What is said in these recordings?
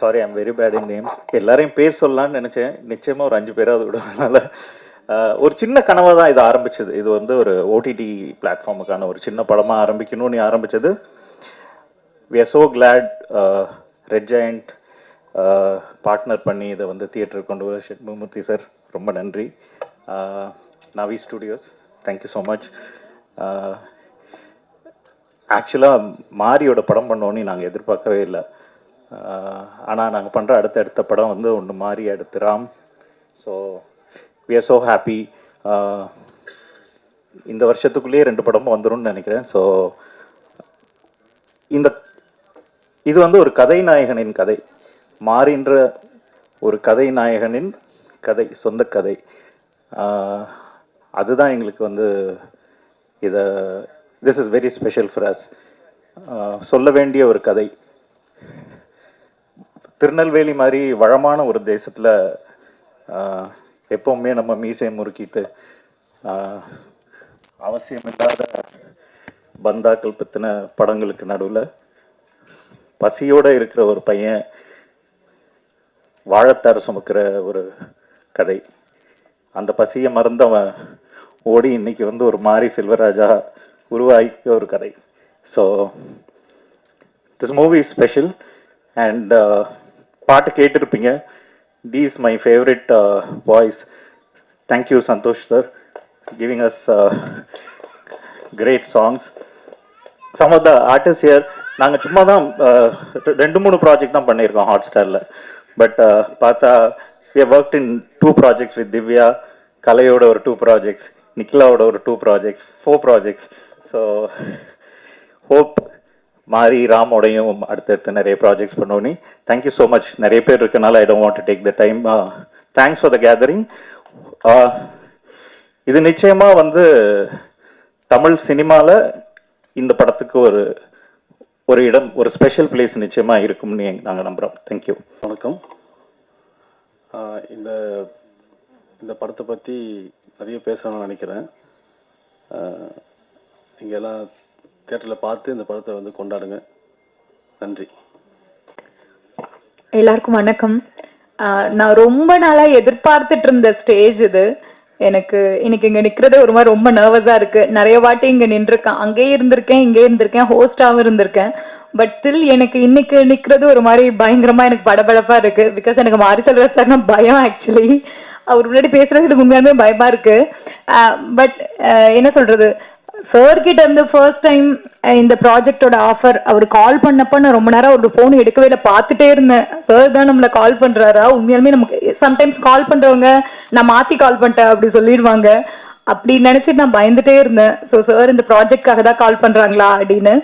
Sorry I'm very bad in names. எல்லாரையும் பேர் சொல்லலாம்னு நினச்சேன், நிச்சயமாக ஒரு 5 பேராவது விடுவதனால ஒரு சின்ன கனவாக தான் இது ஆரம்பிச்சது. இது வந்து ஒரு ஓடிடி பிளாட்ஃபார்முக்கான ஒரு சின்ன படமாக ஆரம்பிக்கணும்னு ஆரம்பித்தது. We are so glad Red Giant partner பண்ணி இதை வந்து தியேட்டருக்கு கொண்டு வர ஷண்முகமூர்த்தி சார் ரொம்ப நன்றி. நவி ஸ்டுடியோஸ் தேங்க்யூ ஸோ மச். ஆக்சுவலாக மாரியோட படம் பண்ணோன்னு நாங்கள் எதிர்பார்க்கவே இல்லை. ஆனால் நாங்கள் பண்ணுற அடுத்த படம் வந்து ஒன்று மாறி அடுத்து Ram. So we are so happy. இந்த வருஷத்துக்குள்ளேயே 2 படமும் வந்துடும் நினைக்கிறேன். ஸோ இது வந்து ஒரு கதை நாயகனின் கதை, மாறின்ற ஒரு கதை நாயகனின் கதை, சொந்த கதை. அதுதான் எங்களுக்கு வந்து this is very special for us. சொல்ல வேண்டிய ஒரு கதை. திருநெல்வேலி மாதிரி வளமான ஒரு தேசத்தில் எப்பவுமே நம்ம மீசையை முறுக்கிட்டு அவசியமில்லாத பந்தாக்கள் பற்றின படங்களுக்கு நடுவில் பசியோடு இருக்கிற ஒரு பையன் வாழைத்தார சுமக்கிற ஒரு கதை. அந்த பசியை மறந்தவன் ஓடி இன்னைக்கு வந்து ஒரு மாரி செல்வராஜா உருவாக்கிய ஒரு கதை. So this movie is special. And பாட்டு கேட்டிருப்பீங்க. The is my favourite voice. Thank you Santhosh sir, giving us great songs. Some of the artist here நாங்கள் சும்மா தான் 2-3 ப்ராஜெக்ட் தான் பண்ணியிருக்கோம் ஹாட் ஸ்டாரில். பட் பார்த்தா we have worked in 2 projects with Divya, கலையோட ஒரு 2 ப்ராஜெக்ட்ஸ், நிக்கிலாவோட ஒரு 2 ப்ராஜெக்ட்ஸ், 4 ப்ராஜெக்ட்ஸ். ஸோ ஹோப் மாரி ராமோடையும் அடுத்தடுத்து நிறைய ப்ராஜெக்ட்ஸ் பண்ணோன்னு. Thank you so much. நிறைய பேர் இருக்கனால I don't want to take the time. Thanks for the gathering. இது நிச்சயமாக வந்து தமிழ் சினிமாவில் இந்த படத்துக்கு ஒரு இடம், ஒரு ஸ்பெஷல் பிளேஸ் நிச்சயமாக இருக்கும்னு நாங்கள் நம்புகிறோம். தேங்க்யூ. வணக்கம். இந்த படத்தை பற்றி நிறைய பேசணும்னு நினைக்கிறேன். நீங்கள் எல்லாம் தியேட்டரில் பார்த்து இந்த படத்தை வந்து கொண்டாடுங்க. நன்றி. எல்லாருக்கும் வணக்கம். நான் ரொம்ப நாளாக எதிர்பார்த்துட்டு இருந்த ஸ்டேஜ் இது. எனக்கு இன்னைக்கு இங்கே நிற்கிறது ஒரு மாதிரி ரொம்ப நர்வஸாக இருக்குது. நிறைய வாட்டி இங்கே நின்றுருக்கேன், அங்கேயே இருந்திருக்கேன், இங்கே இருந்திருக்கேன், ஹோஸ்டாகவும் இருந்திருக்கேன். பட் ஸ்டில் எனக்கு இன்னைக்கு நிற்கிறது ஒரு மாதிரி பயங்கரமாக எனக்கு படபடப்பாக இருக்குது. பிகாஸ் எனக்கு மாரி செல்வராஜ் சார்னா பயம். ஆக்சுவலி அவர் முன்னாடி பேசுறது எனக்கு உண்மையாலுமே பயமாக இருக்குது. பட் என்ன சொல்கிறது, சார் கிட்ட இருந்து ஃபர்ஸ்ட் டைம் இந்த ப்ராஜெக்டோட ஆஃபர் அவர் கால் பண்ணப்ப நான் ரொம்ப நேரம் அவரோட ஃபோன் எடுக்கவே இல்லை, பார்த்துட்டே இருந்தேன். சார் தான் நம்மளை கால் பண்ணுறாரா? உண்மையாலுமே நமக்கு சம்டைம்ஸ் கால் பண்ணுறவங்க நான் மாற்றி கால் பண்ணிட்டேன் அப்படி சொல்லிடுவாங்க. அப்படி நினச்சிட்டு நான் பயந்துட்டே இருந்தேன். ஸோ சார் இந்த ப்ராஜெக்ட்காக தான் கால் பண்ணுறாங்களா அப்படின்னு.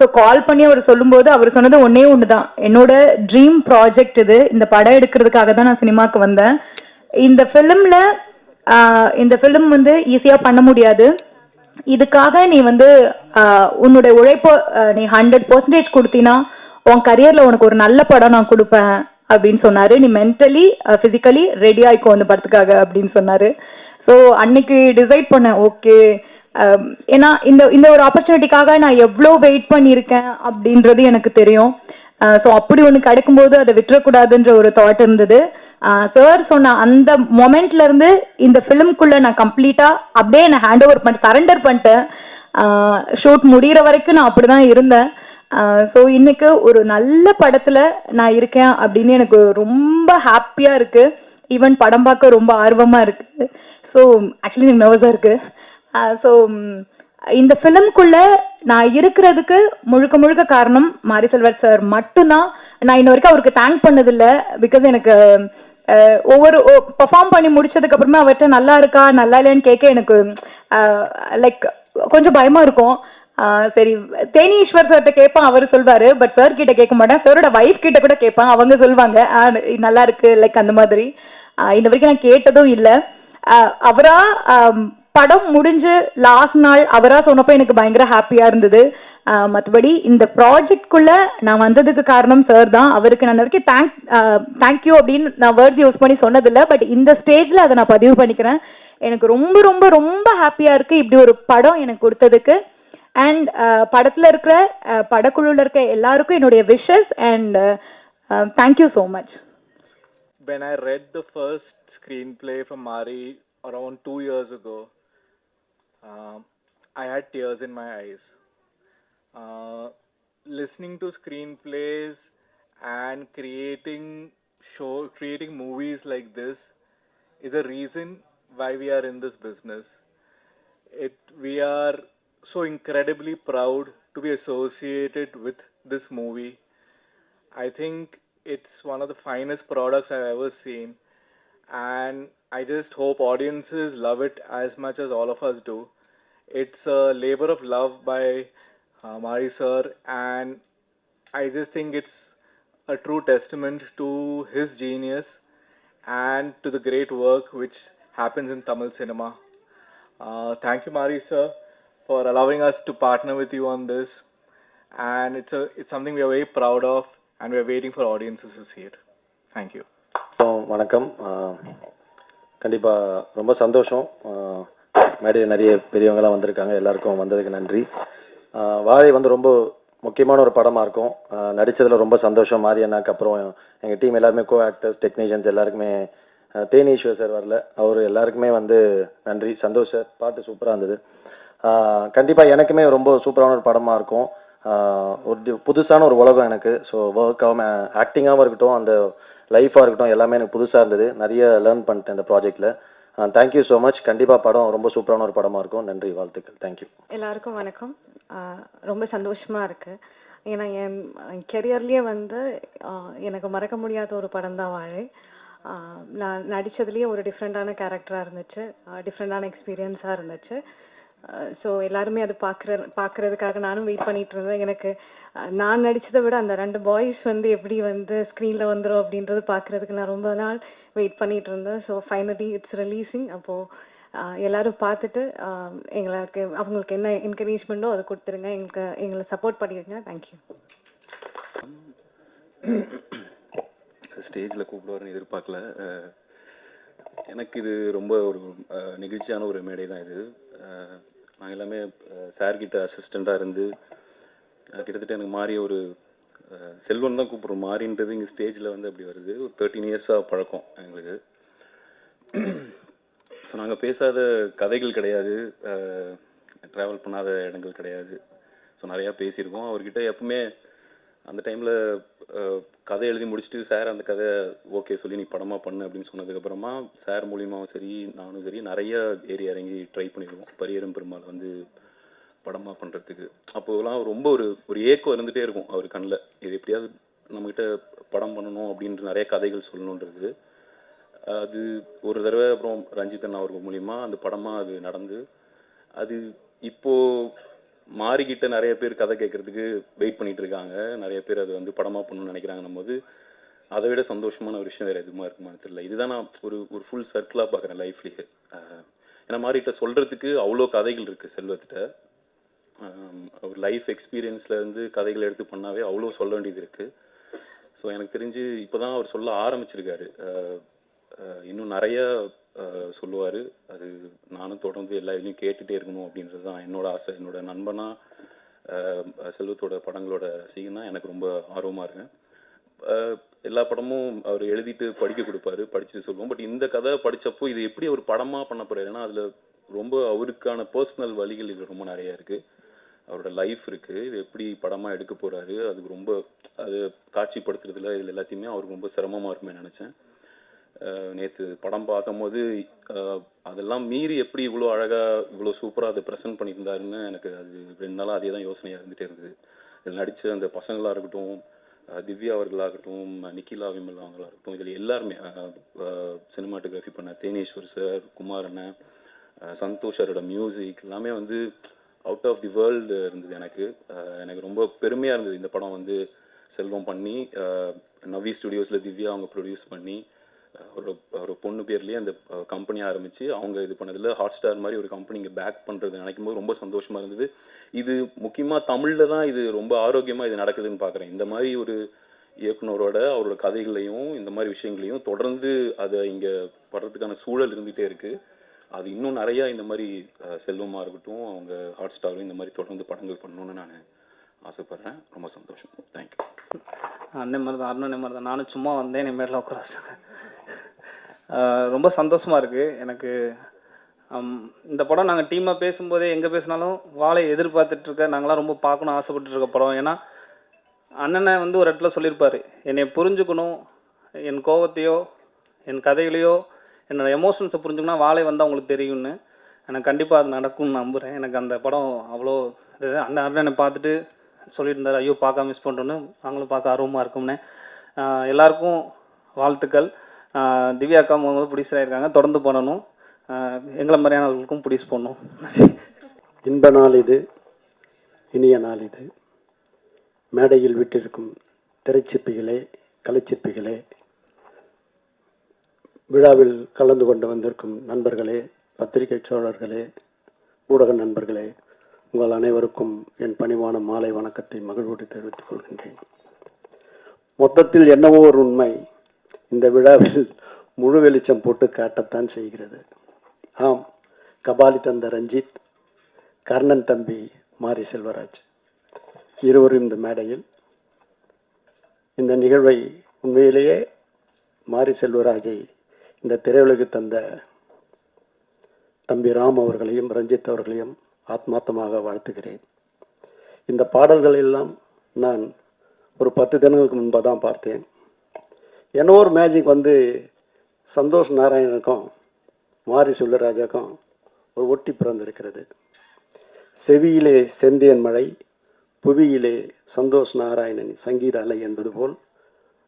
ஸோ கால் பண்ணி அவர் சொல்லும்போது அவர் சொன்னது ஒன்றே ஒன்று தான், என்னோட ட்ரீம் ப்ராஜெக்ட் இது, இந்த படம் எடுக்கிறதுக்காக தான் நான் சினிமாவுக்கு வந்தேன். இந்த ஃபிலிம் வந்து ஈஸியாக பண்ண முடியாது, இதுக்காக நீ வந்து உன்னுடைய உழைப்ப நீ 100% கொடுத்தினா உன் கரியர்ல உனக்கு ஒரு நல்ல படம் நான் கொடுப்பேன் அப்படின்னு சொன்னாரு. நீ மென்டலி பிசிக்கலி ரெடி ஆயிக்கோ அந்த படத்துக்காக அப்படின்னு சொன்னாரு. ஸோ அன்னைக்கு டிசைட் பண்ணேன், ஓகே. ஏன்னா இந்த ஒரு ஆப்பர்ச்சுனிட்டிக்காக நான் எவ்வளோ வெயிட் பண்ணியிருக்கேன் அப்படின்றது எனக்கு தெரியும். ஸோ அப்படி ஒன்று கிடைக்கும்போது அதை விட்டுறக்கூடாதுன்ற ஒரு தாட் இருந்தது. சார் சொன்ன அந்த மொமெண்ட்ல இருந்து இந்த ஃபிலிம்குள்ள நான் கம்ப்ளீட்டா அப்படியே நான் ஹேண்ட் ஓவர் பண்ணிட்டு சரண்டர் பண்ணிட்டேன். ஷூட் முடிகிற வரைக்கும் நான் அப்படிதான் இருந்தேன். ஸோ இன்னைக்கு ஒரு நல்ல படத்துல நான் இருக்கேன் அப்படின்னு எனக்கு ரொம்ப ஹாப்பியா இருக்கு. ஈவன் படம் பார்க்க ரொம்ப ஆர்வமா இருக்கு. ஸோ ஆக்சுவலி எனக்கு நர்வஸா இருக்கு. ஸோ இந்த ஃபிலிம்குள்ள நான் இருக்கிறதுக்கு முழுக்க முழுக்க காரணம் மாரி செல்வராஜ் சார் மட்டும்தான். நான் இன்ன வரைக்கும் அவருக்கு தேங்க் பண்ணதில்லை. பிகாஸ் எனக்கு ஒவ்வொரு பர்ஃபார்ம் பண்ணி முடிச்சதுக்கு அப்புறமா அவர்கிட்ட நல்லா இருக்கா நல்லா இல்லையான்னு கேட்க எனக்கு லைக் கொஞ்சம் பயமா இருக்கும். சரி, தேனீஸ்வர் சார்கிட்ட கேட்பேன், அவர் சொல்வாரு. பட் சார் கிட்ட கேட்க மாட்டேன். சாரோட வைஃப் கிட்ட கூட கேட்பேன், அவங்க சொல்லுவாங்க நல்லா இருக்கு லைக் அந்த மாதிரி. இந்த வரைக்கும் நான் கேட்டதும் இல்லை. அவரா படம் முடிஞ்சு லாஸ்ட் நாள் அவரா சொன்னப்போ எனக்கு பயங்கர ஹாப்பியா இருந்தது. மற்றபடி இந்த ப்ராஜெக்ட்குள்ள நான் வந்ததுக்கு காரணம் சார் தான். அவருக்கு நான் வரைக்கும் தேங்க்யூ அப்படின்னு நான் வேர்ட்ஸ் யூஸ் பண்ணி சொன்னதில்லை. பட் இந்த ஸ்டேஜ்ல அதை நான் பதிவு பண்ணிக்கிறேன். எனக்கு ரொம்ப ரொம்ப ரொம்ப ஹாப்பியா இருக்கு இப்படி ஒரு படம் எனக்கு கொடுத்ததுக்கு. அண்ட் படத்துல இருக்கிற படக்குழுல இருக்க எல்லாருக்கும் என்னுடைய wishes. And thank you so much. When I read the first screenplay from Mari around 2 years ago, I had tears in my eyes. Uh, Listening to screenplays and creating movies like this is a reason why we are in this business. We are so incredibly proud to be associated with this movie. I think it's one of the finest products I've ever seen, and I just hope audiences love it as much as all of us do. It's a labor of love by Mari sir, and I just think it's a true testament to his genius and to the great work which happens in Tamil cinema. Thank you, Mari sir, for allowing us to partner with you on this. And it's something we are very proud of, and we are waiting for audiences to see it. Thank you. வணக்கம். கண்டிப்பாக ரொம்ப சந்தோஷம். மேடையில் நிறைய பெரியவங்களாம் வந்திருக்காங்க. எல்லாருக்கும் வந்ததுக்கு நன்றி. வாழை வந்து ரொம்ப முக்கியமான ஒரு படமாக இருக்கும். நடித்ததில் ரொம்ப சந்தோஷம். மாரி அண்ணாக்கு அப்புறம் எங்கள் டீம் எல்லாருமே கோ ஆக்டர்ஸ், டெக்னீஷியன்ஸ் எல்லாருக்குமே, தேனீஸ்வர் சார் வரல, அவர் எல்லாருக்குமே வந்து நன்றி. சந்தோஷ் சார், பாட்டு சூப்பராக இருந்தது. கண்டிப்பாக எனக்குமே ரொம்ப சூப்பரான ஒரு படமாக இருக்கும். ஒரு புதுசான ஒரு உலகம் எனக்கு. ஸோ ஒர்க்காகவும் ஆக்டிங்காகவும் இருக்கட்டும், அந்த லைஃபாக இருக்கட்டும், எல்லாமே எனக்கு புதுசாக இருந்தது. நிறைய லேர்ன் பண்ணிட்டேன் இந்த ப்ராஜெக்டில். Thank you so much. கண்டிப்பாக படம் ரொம்ப சூப்பரான ஒரு படமாக இருக்கும். நன்றி, வாழ்த்துக்கள். தேங்க்யூ. எல்லாருக்கும் வணக்கம். ரொம்ப சந்தோஷமாக இருக்குது. ஏன்னா என் கெரியர்லேயே வந்து எனக்கு மறக்க முடியாத ஒரு படம் தான் வாழை. நான் நடித்ததுலேயே ஒரு டிஃப்ரெண்ட்டான கேரக்டராக இருந்துச்சு, டிஃப்ரெண்ட்டான எக்ஸ்பீரியன்ஸாக இருந்துச்சு. ஸோ எல்லாருமே அது பார்க்குறதுக்காக நானும் வெயிட் பண்ணிகிட்டு இருந்தேன். எனக்கு நான் நடித்ததை விட அந்த 2 பாய்ஸ் வந்து எப்படி வந்து ஸ்க்ரீனில் வந்துடும் அப்படின்றது பார்க்குறதுக்கு நான் ரொம்ப நாள் வெயிட் பண்ணிகிட்டு இருந்தேன். So finally it's releasing. அப்போது எல்லோரும் பார்த்துட்டு அவங்களுக்கு என்ன என்கரேஜ்மெண்ட்டோ அதை கொடுத்துருங்க, எங்களை சப்போர்ட் பண்ணிடுங்க. தேங்க்யூ. ஸ்டேஜில் கூப்பிடுவாருன்னு எதிர்பார்க்கல. எனக்கு இது ரொம்ப ஒரு நெகிழ்ச்சியான ஒரு மேடை தான் இது. நாங்கள் எல்லாமே சார்கிட்ட அசிஸ்டண்ட்டாக இருந்து கிட்டத்தட்ட எனக்கு மாறி ஒரு செல்வன் தான் கூப்பிட்றோம். மாறின்றது இங்கே ஸ்டேஜில் வந்து அப்படி வருது. ஒரு 13 இயர்ஸாக பழக்கம் எங்களுக்கு. ஸோ நாங்கள் பேசாத கதைகள் கிடையாது, ட்ராவல் பண்ணாத இடங்கள் கிடையாது. ஸோ நிறையா பேசியிருக்கோம். அவர்கிட்ட எப்பவுமே அந்த டைமில் கதை எழுதி முடிச்சுட்டு சார் அந்த கதை ஓகே சொல்லி நீ படமாக பண்ணு அப்படின்னு சொன்னதுக்கப்புறமா சார் மூலியமாகவும் சரி நானும் சரி நிறைய ஏறி இறங்கி ட்ரை பண்ணிடுவோம் பரியரும் பெருமாள் வந்து படமாக பண்ணுறதுக்கு. அப்போலாம் ரொம்ப ஒரு ஏக்கம் இருந்துகிட்டே இருக்கும் அவர் கண்ணில். இது எப்படியாவது நம்மக்கிட்ட படம் பண்ணணும் அப்படின்ற நிறைய கதைகள் சொல்லணுன்றது. அது ஒரு தடவை அப்புறம் ரஞ்சித் அண்ணா அவர்கள் மூலிமா அந்த படமாக அது நடந்து, அது இப்போது மாறிக்கிட்ட நிறைய பேர் கதை கேட்குறதுக்கு வெயிட் பண்ணிகிட்டு இருக்காங்க. நிறைய பேர் அது வந்து படமாக பண்ணணும்னு நினைக்கிறாங்கன்னும் போது அதை விட சந்தோஷமான ஒரு விஷயம் வேறு எதுவுமா இருக்குமான்னு தெரியல. இதுதான் நான் ஒரு ஃபுல் சர்க்கிளாக பார்க்குறேன் லைஃப்லேயே. ஏன்னா மாறிகிட்ட சொல்கிறதுக்கு அவ்வளோ கதைகள் இருக்குது செல்வத்திட்ட. ஒரு லைஃப் எக்ஸ்பீரியன்ஸ்லேருந்து கதைகள் எடுத்து பண்ணாவே அவ்வளோ சொல்ல வேண்டியது இருக்குது. ஸோ எனக்கு தெரிஞ்சு இப்போ தான் அவர் சொல்ல ஆரம்பிச்சிருக்காரு. இன்னும் நிறைய சொல்லுவார். அது நானும் தொடர்ந்து எல்லா இதுலையும் கேட்டுகிட்டே இருக்கணும் அப்படின்றது தான் என்னோட ஆசை. என்னோட நண்பனாக செல்வத்தோட படங்களோட ரசிகனா எனக்கு ரொம்ப ஆர்வமாக இருக்கேன். எல்லா படமும் அவர் எழுதிட்டு படிக்க கொடுப்பாரு, படிச்சுட்டு சொல்லுவோம். பட் இந்த கதை படித்தப்போ இது எப்படி ஒரு படமாக பண்ண போகிறாரு, ஏன்னா அதில் ரொம்ப அவருக்கான பர்சனல் வழிகள் இது ரொம்ப நிறையா இருக்குது. அவரோட லைஃப் இருக்குது. இது எப்படி படமாக எடுக்க போகிறாரு, அதுக்கு ரொம்ப அது காட்சிப்படுத்துறதுல இதில் எல்லாத்தையுமே அவருக்கு ரொம்ப சிரமமாக இருக்குமே நினச்சேன். நேற்று படம் பார்க்கும்போது அதெல்லாம் மீறி எப்படி இவ்வளோ அழகாக இவ்வளோ சூப்பராக அதை ப்ரெசென்ட் பண்ணியிருந்தாருன்னு எனக்கு அது 2 நாளாக அதே தான் யோசனையாக இருந்துகிட்டே இருந்தது. இதில் நடித்த அந்த பசங்களாக இருக்கட்டும், திவ்யா அவர்களாகட்டும், நிக்கிலா விமல் அவங்களாக இருக்கட்டும், இதில் எல்லாருமே சினிமாட்டோகிராஃபி பண்ண தேனீஸ்வர் சார், குமார் அண்ணன், சந்தோஷரோட மியூசிக் எல்லாமே வந்து அவுட் ஆஃப் தி வேர்ல்டு இருந்தது. எனக்கு ரொம்ப பெருமையாக இருந்தது இந்த படம் வந்து செல்வம் பண்ணி நவி ஸ்டுடியோஸில் திவ்யா அவங்க ப்ரொடியூஸ் பண்ணி ஒரு பொண்ணு பேர்லேயே அந்த கம்பெனி ஆரம்பித்து அவங்க இது பண்ணதில் ஹாட் ஸ்டார் மாதிரி ஒரு கம்பெனி இங்கே பேக் பண்ணுறது நினைக்கும் போது ரொம்ப சந்தோஷமாக இருந்தது. இது முக்கியமாக தமிழில் தான் இது ரொம்ப ஆரோக்கியமாக இது நடக்குதுன்னு பார்க்குறேன். இந்த மாதிரி ஒரு இயக்குனரோட அவரோட கதைகளையும் இந்த மாதிரி விஷயங்களையும் தொடர்ந்து அதை இங்கே வர்றதுக்கான சூழல் இருந்துகிட்டே இருக்குது. அது இன்னும் நிறையா இந்த மாதிரி செல்வமாக இருக்கட்டும், அவங்க ஹாட் ஸ்டாரும் இந்த மாதிரி தொடர்ந்து படங்கள் பண்ணணுன்னு நான் ஆசைப்பட்றேன். ரொம்ப சந்தோஷம். தேங்க்யூ. அண்ணன் மாதிரி தான், அருண் மாதிரி தான். நானும் சும்மா வந்தேன், என் மேலே உட்கார வச்சாங்க. ரொம்ப சந்தோஷமாக இருக்குது எனக்கு. இந்த படம் நாங்கள் டீமாக பேசும்போதே எங்கே பேசினாலும் வாழை எதிர்பார்த்துட்ருக்க, நாங்களாம் ரொம்ப பார்க்கணும் ஆசைப்பட்டுருக்க படம். ஏன்னா அண்ணனை வந்து ஒரு இடத்துல சொல்லியிருப்பார், என்னை புரிஞ்சுக்கணும், என் கோவத்தையோ என் கதைகளையோ என்னோடய எமோஷன்ஸை புரிஞ்சுக்கணும் வாழை வந்து அவங்களுக்கு தெரியும்னு. எனக்கு கண்டிப்பாக அது நடக்கும்னு நம்புகிறேன். எனக்கு அந்த படம் அவ்வளோ இது. அண்ணனை பார்த்துட்டு சொல்லிட்டு இருந்தார், ஐயோ பார்க்க மிஸ் பண்ணுறோன்னு. நாங்களும் பார்க்க ஆர்வமாக இருக்கோம்னு. எல்லாருக்கும் வாழ்த்துக்கள். திவ்யா அக்கா போது ப்ரொடியூசராக இருக்காங்க, தொடர்ந்து பண்ணணும். எங்களை மாதிரியானவர்களுக்கும் ப்ரொடியூஸ் பண்ணணும். இன்ப நாள் இது, இனிய நாள் இது. மேடையில் விட்டிருக்கும் திரைச்சிற்பிகளே, கலைச்சிற்பிகளே, விழாவில் கலந்து கொண்டு வந்திருக்கும் நண்பர்களே, பத்திரிகை சோழர்களே, ஊடக நண்பர்களே, உங்கள் அனைவருக்கும் என் பணிவான மாலை வணக்கத்தை மகிழ்வோடு தெரிவித்துக் கொள்கின்றேன். மொத்தத்தில் என்னவோ ஒரு உண்மை இந்த விழாவில் முழு வெளிச்சம் போட்டு காட்டத்தான் செய்கிறது. ஆம், கபாலி தந்த ரஞ்சித், கர்ணன் தம்பி மாரி செல்வராஜ் இருவரும் இந்த மேடையில். இந்த நிகழ்வை உண்மையிலேயே மாரி செல்வராஜை இந்த திரையுலகு தந்த தம்பி ராம் அவர்களையும் ரஞ்சித் அவர்களையும் ஆத்மார்த்தமாக வாழ்த்துகிறேன். இந்த பாடல்கள் எல்லாம் நான் ஒரு 10 தினங்களுக்கு முன்பாக தான் பார்த்தேன். என்ன ஒரு மேஜிக் வந்து சந்தோஷ் நாராயணனுக்கும் மாரி செல்வராஜாக்கும் ஒரு ஒட்டி பிறந்திருக்கிறது. செவியிலே செந்தேன் மழை, புவியிலே சந்தோஷ் நாராயணன் சங்கீத அலை என்பது போல்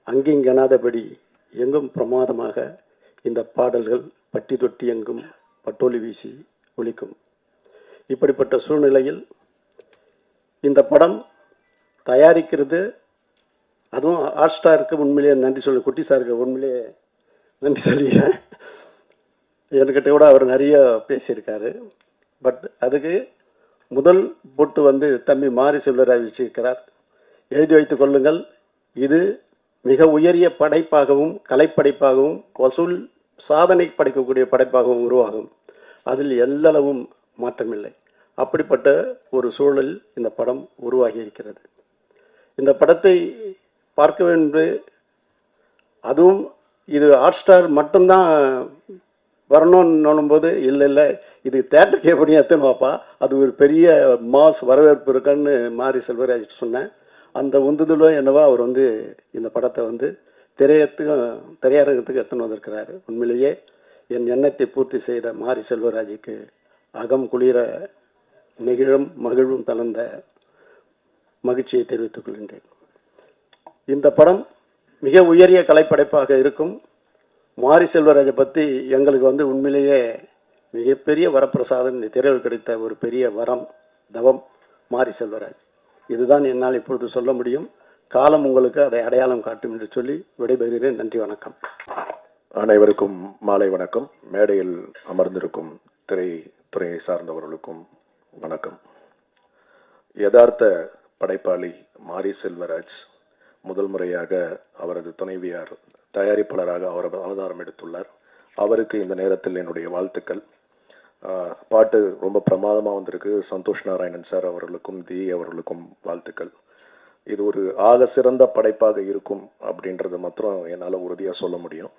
அங்கிங்கெனாதபடி எங்கும் பிரமாதமாக இந்த பாடல்கள் பட்டி தொட்டி எங்கும் பட்டோலி வீசி ஒலிக்கும். இப்படிப்பட்ட சூழ்நிலையில் இந்த படம் தயாரிக்கிறது, அதுவும் ஹாட் ஸ்டாருக்கு உண்மையிலேயே நன்றி சொல்லி, குட்டி சாருக்கு உண்மையிலேயே நன்றி சொல்லிக்கிறேன். என்கிட்ட கூட அவர் நிறைய பேசியிருக்காரு. பட் அதுக்கு முதல் போட்டு வந்து தம்பி மாரி செல்வராஜ் வச்சிருக்கிறார். எழுதி வைத்துக் கொள்ளுங்கள், இது மிக உயரிய படைப்பாகவும் கலைப்படைப்பாகவும் வசூல் சாதனை படைக்கக்கூடிய படைப்பாகவும் உருவாகும். அதில் எல்லளவும் மாற்றமில்லை. அப்படிப்பட்ட ஒரு சூழல் இந்த படம் உருவாகி இருக்கிறது. இந்த படத்தை பார்க்க வேண்டும், அதுவும் இது ஹாட் ஸ்டார் மட்டும்தான் வரணும்னு போது இல்லை இது தேட்டருக்கு எப்படி எத்தணுவாப்பா, அது ஒரு பெரிய மாஸ் வரவேற்பு இருக்குன்னு மாரி செல்வராஜ் சொன்னேன். அந்த உந்துதலோ என்னவோ அவர் வந்து இந்த படத்தை வந்து திரையரங்கத்துக்கு எடுத்துன்னு வந்திருக்கிறாரு. உண்மையிலேயே என் எண்ணத்தை பூர்த்தி செய்த மாரி செல்வராஜுக்கு அகம் குளிர நெகிழும் மகிழும் கலந்த மகிழ்ச்சியை தெரிவித்துக் கொள்கின்றேன். இந்த படம் மிக உயரிய கலைப்படைப்பாக இருக்கும். மாரி செல்வராஜை பற்றி எங்களுக்கு வந்து உண்மையிலேயே மிகப்பெரிய வரப்பிரசாதம், இந்த திரையில் கிடைத்த ஒரு பெரிய வரம், தவம் மாரி செல்வராஜ். இதுதான் என்னால் இப்பொழுது சொல்ல முடியும். காலம் உங்களுக்கு அதை அடையாளம் காட்டும் என்று சொல்லி விடைபெறுகிறேன். நன்றி, வணக்கம். அனைவருக்கும் மாலை வணக்கம். மேடையில் அமர்ந்திருக்கும் திரைத்துறையை சார்ந்தவர்களுக்கும் வணக்கம். யதார்த்த படைப்பாளி மாரி செல்வராஜ் முதல் முறையாக அவரது துணைவியார் தயாரிப்பாளராக அவர் அவதாரம் எடுத்துள்ளார். அவருக்கு இந்த நேரத்தில் என்னுடைய வாழ்த்துக்கள். பாட்டு ரொம்ப பிரமாதமாக வந்திருக்கு. சந்தோஷ் நாராயணன் சார் அவர்களுக்கும் அவர்களுக்கும் வாழ்த்துக்கள். இது ஒரு ஆக சிறந்த படைப்பாக இருக்கும் அப்படின்றத மாத்திரம் என்னால் உறுதியாக சொல்ல முடியும்.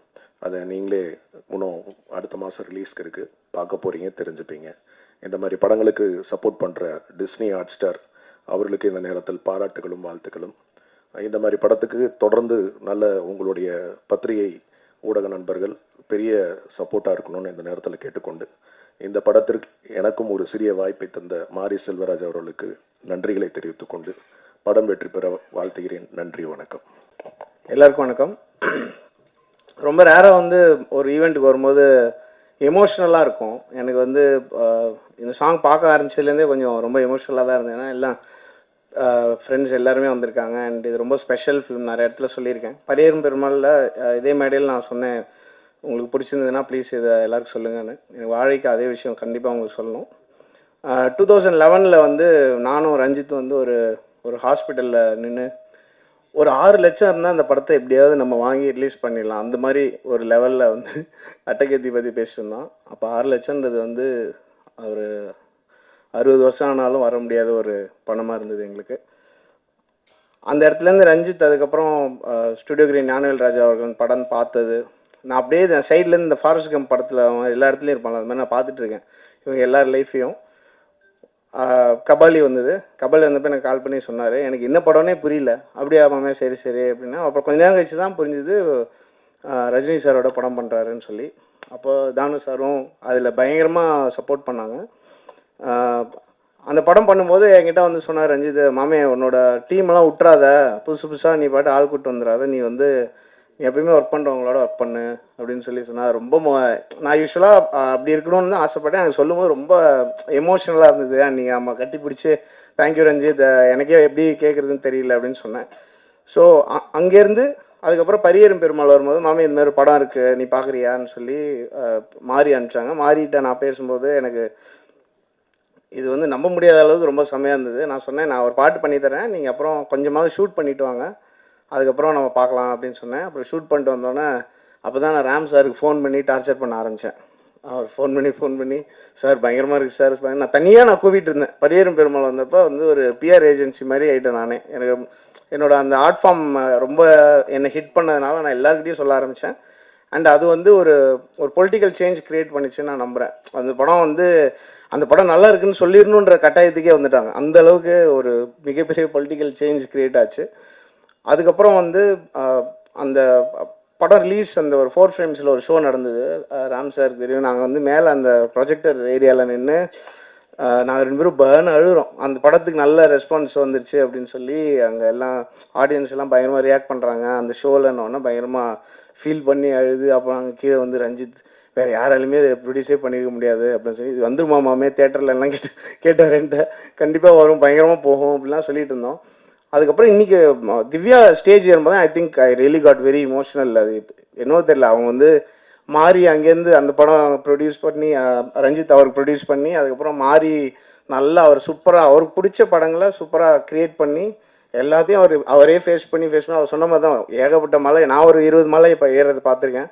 அதை நீங்களே இன்னும் அடுத்த மாதம் ரிலீஸ்க்கு இருக்குது, பார்க்க போகிறீங்க, தெரிஞ்சுப்பீங்க. இந்த மாதிரி படங்களுக்கு சப்போர்ட் பண்ணுற டிஸ்னி ஹாட் ஸ்டார் அவர்களுக்கு இந்த நேரத்தில் பாராட்டுகளும் வாழ்த்துக்களும். இந்த மாதிரி படத்துக்கு தொடர்ந்து நல்ல உங்களுடைய பத்திரிகை ஊடக நண்பர்கள் பெரிய சப்போர்ட்டாக இருக்கணும்னு இந்த நேரத்தில் கேட்டுக்கொண்டு, இந்த படத்திற்கு எனக்கும் ஒரு சிறிய வாய்ப்பை தந்த மாரி செல்வராஜ் அவர்களுக்கு நன்றிகளை தெரிவித்துக்கொண்டு படம் வெற்றி பெற வாழ்த்துகிறேன். நன்றி, வணக்கம். எல்லாருக்கும் வணக்கம். ரொம்ப ரேராக வந்து ஒரு ஈவெண்ட்டுக்கு வரும்போது எமோஷ்னலாக இருக்கும். எனக்கு வந்து இந்த சாங் பார்க்க ஆரம்பிச்சதுலேருந்தே கொஞ்சம் ரொம்ப எமோஷ்னலாக தான் இருந்தேன். ஏன்னா எல்லாம் ஃப்ரெண்ட்ஸ் எல்லாருமே வந்திருக்காங்க. அண்ட் இது ரொம்ப ஸ்பெஷல் ஃபிலிம், நிறைய இடத்துல சொல்லியிருக்கேன். பரியரும் பெருமாளில் இதே மேடையில் நான் சொன்னேன், உங்களுக்கு பிடிச்சிருந்ததுன்னா ப்ளீஸ் இதை எல்லாருக்கும் சொல்லுங்கன்னு. எனக்கு வாழைக்கு அதே விஷயம் கண்டிப்பாக உங்களுக்கு சொல்லணும். 2011 வந்து நானும் ரஞ்சித் வந்து ஒரு ஹாஸ்பிட்டலில் நின்று ஒரு 6 லட்சம் இருந்தால் அந்த படத்தை எப்படியாவது நம்ம வாங்கி ரிலீஸ் பண்ணிடலாம், அந்த மாதிரி ஒரு லெவலில் வந்து அட்டகத்தி பற்றி பேசியிருந்தோம். அப்போ 6 லட்சன்றது வந்து ஒரு 60 வருஷம் ஆனாலும் வர முடியாத ஒரு பணமாக இருந்தது எங்களுக்கு. அந்த இடத்துலேருந்து ரஞ்சித் அதுக்கப்புறம் ஸ்டுடியோ கிரீன் ஞானவேல் ராஜா அவர்கள் படம் பார்த்தது, நான் அப்படியே சைட்லேருந்து இந்த ஃபாரஸ்ட் கம்ப் படத்தில் அவன் எல்லா இடத்துலையும் இருப்பாங்க, அது மாதிரி நான் பார்த்துட்ருக்கேன் இவங்க எல்லார் லைஃப்பையும். கபாலி வந்தது, கபாலி வந்தப்போ எனக்கு கால் பண்ணி சொன்னார், எனக்கு என்ன படம்னே புரியல. அப்படியே ஆமாமே சரி சரி அப்படின்னா, அப்புறம் கொஞ்ச நேரம் கழிச்சு தான் புரிஞ்சுது ரஜினி சாரோட படம் பண்ணுறாருன்னு சொல்லி. அப்போ தானு சாரும் அதில் பயங்கரமாக சப்போர்ட் பண்ணாங்க. அந்த படம் பண்ணும்போது என்கிட்ட வந்து சொன்னார், ரஞ்சித் மாமே உன்னோட டீமெல்லாம் விட்றாத, புதுசு புதுசாக நீ பாட்டு ஆள் கூட்டு வந்துடாத, நீ வந்து நீ எப்பயுமே ஒர்க் பண்ணுறவங்களோட ஒர்க் பண்ணு அப்படின்னு சொல்லி சொன்னார். ரொம்ப நான் யூஸ்வலாக அப்படி இருக்கணும்னு தான் ஆசைப்பட்டேன். எனக்கு சொல்லும்போது ரொம்ப எமோஷ்னலாக இருந்தது. நீங்கள் நம்ம கட்டி பிடிச்சி தேங்க்யூ ரஞ்சித், எனக்கே எப்படி கேட்குறதுன்னு தெரியல அப்படின்னு சொன்னேன். ஸோ அங்கேருந்து அதுக்கப்புறம் பரியேறும் பெருமாள் வரும்போது, மாமி இந்த மாதிரி படம் இருக்குது நீ பார்க்குறியான்னு சொல்லி மாறி அனுப்பிச்சாங்க. மாறிட்ட நான் பேசும்போது எனக்கு இது வந்து நம்ப முடியாத அளவுக்கு ரொம்ப செம்மையாக இருந்தது. நான் சொன்னேன், நான் ஒரு பாட்டு பண்ணி தரேன், நீங்கள் அப்புறம் கொஞ்சமாவது ஷூட் பண்ணிவிட்டு வாங்க, அதுக்கப்புறம் நம்ம பார்க்கலாம் அப்படின்னு சொன்னேன். அப்புறம் ஷூட் பண்ணிட்டு வந்தோடனே அப்போ தான் நான் ராம் சாருக்கு ஃபோன் பண்ணி டார்ச்சர் பண்ண ஆரம்பித்தேன். அவர் ஃபோன் பண்ணி சார் பயங்கரமாக இருக்குது சார், நான் தனியாக கூவிட்டு இருந்தேன். பரியேறும் பெருமாள் வந்தப்போ வந்து ஒரு பிஆர் ஏஜென்சி மாதிரி ஆகிட்டேன் நானே. எனக்கு என்னோட அந்த ஆர்ட் ஃபார்ம் ரொம்ப என்னை ஹிட் பண்ணதுனால நான் எல்லாருக்கிட்டையும் சொல்ல ஆரம்பித்தேன். அண்ட் அது வந்து ஒரு பொலிட்டிக்கல் சேஞ்ச் க்ரியேட் பண்ணிச்சுன்னு நான் நம்புகிறேன். அந்த படம் வந்து அந்த படம் நல்லா இருக்குன்னு சொல்லிடணுன்ற கட்டாயத்துக்கே வந்துட்டாங்க. அந்த அளவுக்கு ஒரு மிகப்பெரிய பொலிட்டிக்கல் சேஞ்ச் க்ரியேட் ஆச்சு. அதுக்கப்புறம் வந்து அந்த படம் ரிலீஸ் அந்த ஒரு 4 ஃப்ரேம்ஸில் ஒரு ஷோ நடந்தது. ராம் சார் தெரியும், நாங்கள் வந்து மேலே அந்த ப்ரொஜெக்டர் ஏரியாவில் நின்று நாங்கள் 2 பேரும் பர்ன் அழுகிறோம். அந்த படத்துக்கு நல்ல ரெஸ்பான்ஸ் வந்துருச்சு அப்படின்னு சொல்லி அங்கே எல்லாம் ஆடியன்ஸ் எல்லாம் பயங்கரமாக ரியாக்ட் பண்ணுறாங்க. அந்த ஷோவில்னோடனே பயங்கரமாக ஃபீல் பண்ணி அழுது, அப்புறம் நாங்கள் கீழே வந்து ரஞ்சித் வேறு யாராலுமே இதை ப்ரொடியூஸே பண்ணிக்க முடியாது அப்படின்னு சொல்லி, இது வந்துருமா மாமே தேட்டரில் எல்லாம் கேட்டார் என்கிட்ட, கண்டிப்பாக வரும் பயங்கரமாக போகும் அப்படிலாம் சொல்லிட்டு இருந்தோம். அதுக்கப்புறம் இன்றைக்கி திவ்யா ஸ்டேஜ் ஏறும்போது I think I really got very emotional. அது என்னவோ தெரியல, அவங்க வந்து மாறி அங்கேருந்து அந்த படம் ப்ரொடியூஸ் பண்ணி ரஞ்சித் அவருக்கு ப்ரொடியூஸ் பண்ணி, அதுக்கப்புறம் மாறி நல்லா அவர் சூப்பராக அவருக்கு பிடிச்ச படங்களை சூப்பராக க்ரியேட் பண்ணி எல்லாத்தையும் அவரே ஃபேஸ் பண்ணி அவர் சொன்ன மாதிரி தான் ஏகப்பட்ட மலை, நான் ஒரு 20 மலை இப்போ ஏறது பார்த்துருக்கேன்.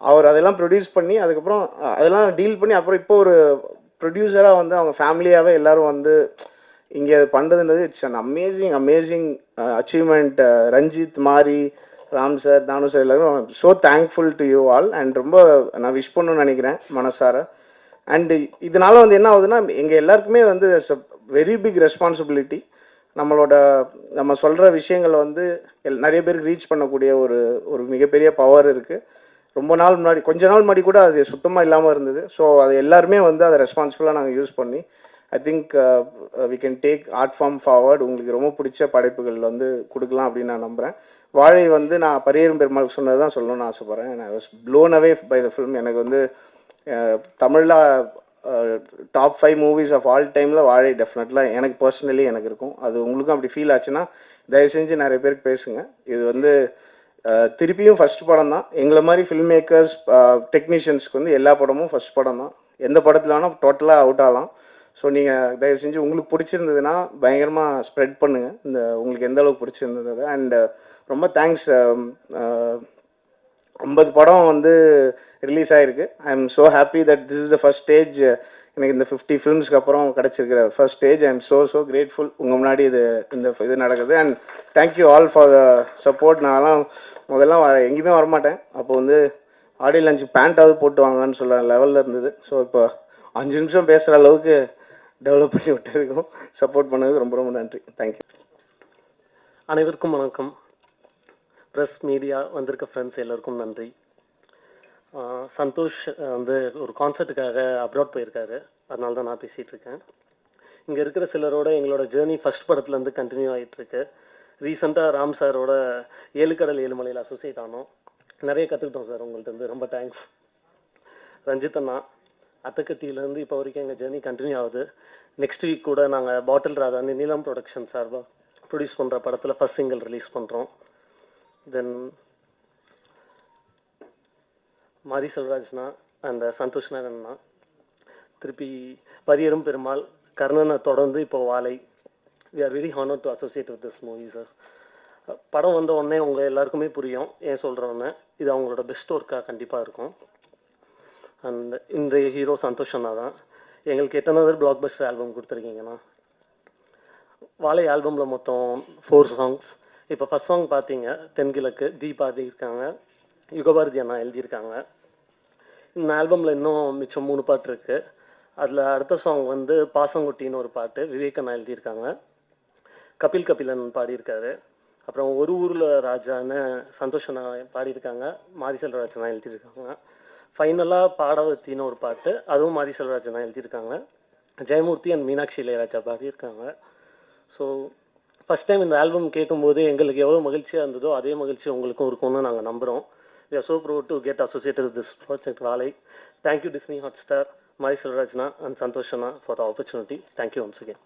அவர் அதெல்லாம் ப்ரொடியூஸ் பண்ணி அதுக்கப்புறம் அதெல்லாம் டீல் பண்ணி அப்புறம் இப்போ ஒரு ப்ரொடியூசராக வந்து அவங்க ஃபேமிலியாகவே எல்லோரும் வந்து இங்கே அது பண்ணுறதுன்றது it's an amazing achievement. Ranjith, Mari, Ram sir, Thanu sir எல்லாரும் so thankful to you all. And ரொம்ப நான் விஷ் பண்ணணும்னு நினைக்கிறேன் மனசார. அண்டு இதனால் வந்து என்ன ஆகுதுன்னா, எங்கள் எல்லாருக்குமே வந்து வெரி பிக் ரெஸ்பான்சிபிலிட்டி. நம்ம சொல்கிற விஷயங்கள் வந்து நிறைய பேருக்கு ரீச் பண்ணக்கூடிய ஒரு மிகப்பெரிய பவர் இருக்குது. ரொம்ப நாள் முன்னாடி கொஞ்ச நாள் முன்னாடி கூட அது சுத்தமாக இல்லாமல் இருந்தது. ஸோ அது எல்லாருமே வந்து அதை ரெஸ்பான்சிபிளாக நாங்கள் யூஸ் பண்ணி I think we can take art form forward. உங்களுக்கு ரொம்ப பிடிச்ச படைப்புகள் வந்து கொடுக்கலாம் அப்படின்னு நான் நம்புகிறேன். வாழை வந்து நான் பரியேறும் பெருமாளுக்கு சொன்னது தான் சொல்லணும்னு ஆசைப்பட்றேன். I was blown away by the film. எனக்கு வந்து தமிழில் டாப் 5 மூவிஸ் ஆஃப் ஆல் டைமில் வாழை டெஃபினெட்லாக எனக்கு பர்சனலி எனக்கு இருக்கும். அது உங்களுக்கும் அப்படி ஃபீல் ஆச்சுன்னா தயவு செஞ்சு நிறைய பேருக்கு பேசுங்க. இது வந்து திருப்பியும் ஃபஸ்ட் படம் தான். எங்களை மாதிரி ஃபில்ம் மேக்கர்ஸ் டெக்னீஷியன்ஸ்க்கு வந்து எல்லா படமும் ஃபஸ்ட் படம் தான். எந்த படத்தில் வேணால் டோட்டலாக அவுட் ஆகலாம். ஸோ நீங்கள் தயவு செஞ்சு உங்களுக்கு பிடிச்சிருந்ததுன்னா பயங்கரமாக ஸ்ப்ரெட் பண்ணுங்கள், இந்த உங்களுக்கு எந்த அளவுக்கு பிடிச்சிருந்தது. அண்ட் ரொம்ப தேங்க்ஸ். 50 படம் வந்து ரிலீஸ் ஆகிருக்கு. I am so happy that this is the first stage. எனக்கு இந்த 50 ஃபிலிம்ஸ்க்கு அப்புறம் கிடச்சிருக்கிற first stage. I am so grateful. உங்கள் முன்னாடி இது நடக்குது. And thank you all for the support. நான்லாம் முதல்ல எங்கேயுமே வரமாட்டேன். அப்போ வந்து ஆடியோ லஞ்சுக்கு பேண்ட்டாவது போட்டு வாங்கன்னு சொல்கிற லெவலில் இருந்தது. ஸோ இப்போ 5 நிமிஷம் பேசுகிற அளவுக்கு டெவலப் பண்ணி விட்டதுக்கும் சப்போர்ட் பண்ணதுக்கு ரொம்ப ரொம்ப நன்றி. தேங்க்யூ. அனைவருக்கும் வணக்கம். ப்ரெஸ் மீடியா வந்திருக்க ஃப்ரெண்ட்ஸ் எல்லோருக்கும் நன்றி. சந்தோஷ் வந்து ஒரு கான்சர்ட்டுக்காக அப்ராட் போயிருக்காரு, அதனால தான் நான் பேசிகிட்டு இருக்கேன். இங்கே இருக்கிற சிலரோட எங்களோட ஜேர்னி ஃபஸ்ட் படத்துலேருந்து கண்டினியூ ஆகிட்டுருக்கு. ரீசெண்டாக ராம் சாரோட 7 கடல் 7 மலையில் அசோசியேட் ஆனோம். நிறைய கற்றுக்கிட்டோம் சார் உங்கள்கிட்ட இருந்து, ரொம்ப தேங்க்ஸ். ரஞ்சித் அண்ணா, அத்தக்கட்டியிலேருந்து இப்போ வரைக்கும் எங்கள் ஜேர்னி கண்டினியூ ஆகுது. நெக்ஸ்ட் வீக் கூட நாங்கள் பாட்டில் ராதா நீலம் ப்ரொடக்ஷன் சார்பாக ப்ரொடியூஸ் பண்ணுற படத்தில் ஃபஸ்ட் சிங்கிள் ரிலீஸ் பண்ணுறோம். தென் மாரி செல்வராஜ்னா அண்ட் சந்தோஷ் நாகண்ணா, திருப்பி பரியேறும் பெருமாள், கர்ணனை தொடர்ந்து இப்போ Vaazhai. We are very honour to associate with this movie sir. படம் வந்த உடனே உங்கள் எல்லாருக்குமே புரியும் ஏன் சொல்கிறோன்னு. இது அவங்களோட பெஸ்ட் ஒர்க்காக கண்டிப்பாக இருக்கும். அண்ட் இன்றைய ஹீரோ சந்தோஷ் அண்ணா தான். எங்களுக்கு எத்தனை பிளாக் பஸ்டர் ஆல்பம் கொடுத்துருக்கீங்கண்ணா. வாழை ஆல்பமில் மொத்தம் 4 சாங்ஸ். இப்போ ஃபஸ்ட் சாங் பார்த்தீங்க தென்கிழக்கு தீபாவளி இருக்காங்க, யுகபாரதி அண்ணா எழுதியிருக்காங்க. இந்த ஆல்பமில் இன்னும் மிச்சம் 3 பாட்டு இருக்குது. அதில் அடுத்த சாங் வந்து பாசங்குட்டின்னு ஒரு பாட்டு விவேக் அண்ணா எழுதியிருக்காங்க, கபிலன் பாடியிருக்காரு. அப்புறம் ஒரு ஊரில் ராஜான்னு சந்தோஷ் அண்ணா பாடியிருக்காங்க, மாரி செல்வராஜ் அண்ணா எழுதியிருக்காங்க. ஃபைனலாக பாடவத்தின்னு ஒரு பாட்டு, அதுவும் மாரி செல்வராஜ் அண்ணா எழுதியிருக்காங்க. ஜெயமூர்த்தி அண்ட் மீனாட்சி இளையராஜா பாடியிருக்காங்க. ஸோ ஃபஸ்ட் டைம் இந்த ஆல்பம் கேட்கும்போது எங்களுக்கு எவ்வளோ மகிழ்ச்சியாக இருந்ததோ அதே மகிழ்ச்சி உங்களுக்கும் இருக்கும்னு நாங்கள் நம்புகிறோம். We are so proud to get associated with this project, Valai. Thank you, Disney Hotstar, Mari Selvarajana and Santosh Anna for the opportunity. Thank you once again.